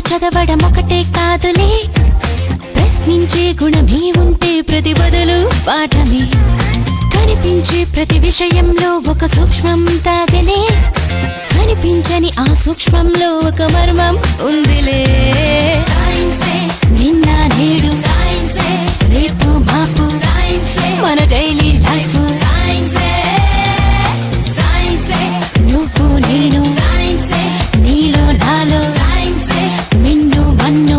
చదవడం ఒకటే కాదులే, ప్రశ్నించే గుణమే ఉంటే ప్రతి బదులు పాఠమే. కనిపించే ప్రతి విషయంలో ఒక సూక్ష్మం తాగనే, కనిపించని ఆ సూక్ష్మంలో ఒక మర్మం ఉందిలే. నిన్న నేడు రేపు మాపు మన డైలీ లైఫ్. నువ్వు నేను నీలో నాలో నిన్ను మన్ను.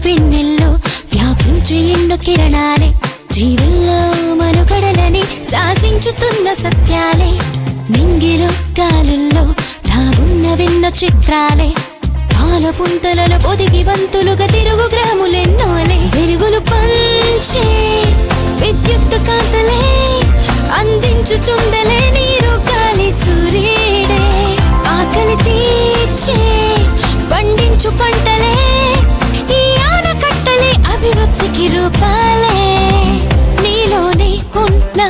వెన్నెల్లో వ్యాపించే ఎన్నో కిరణాలే, జీవుల్లో మనుగడలని శాసించుతున్న సత్యాలే. నింగిలో గాలుల్లో దాగున్న వెన్న చిత్రాలే, పాల పుంతలలో పొదిగి బంతులుగా తిరుగు గ్రాములెన్నోలే. వెలుగులు పంచే విద్యుత్ కాంతులే, అందించుచుండలే నీరు గాలి సూర్యుడే. ఆకలి తీర్చే పండించు పంటలే, అభివృద్ధికి రూపాలే. నీలోనే ఉన్న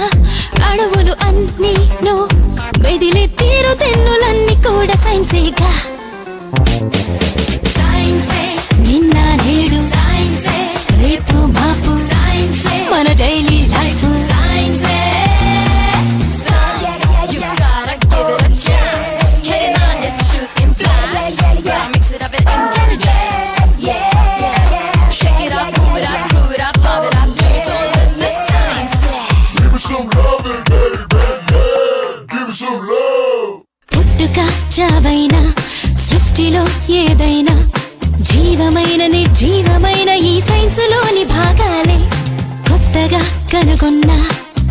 అడవులు అన్నీ మెదిలి తీరు తెన్నులన్నీ కూడా సైన్సేగా. నిన్న నేడు రేపు మాపు మన డైలీ లైఫ్. పుట్టుక చావైనా సృష్టిలో ఏదైనా జీవమైన నిర్జీవమైన ఈ సైన్స్ లోని భాగాలే. కొత్తగా కనుగొన్న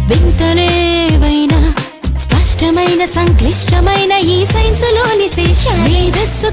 వింతలేవైనా స్పష్టమైన సంక్లిష్టమైన ఈ సైన్స్ లోని శేషాలే. మేధస్సు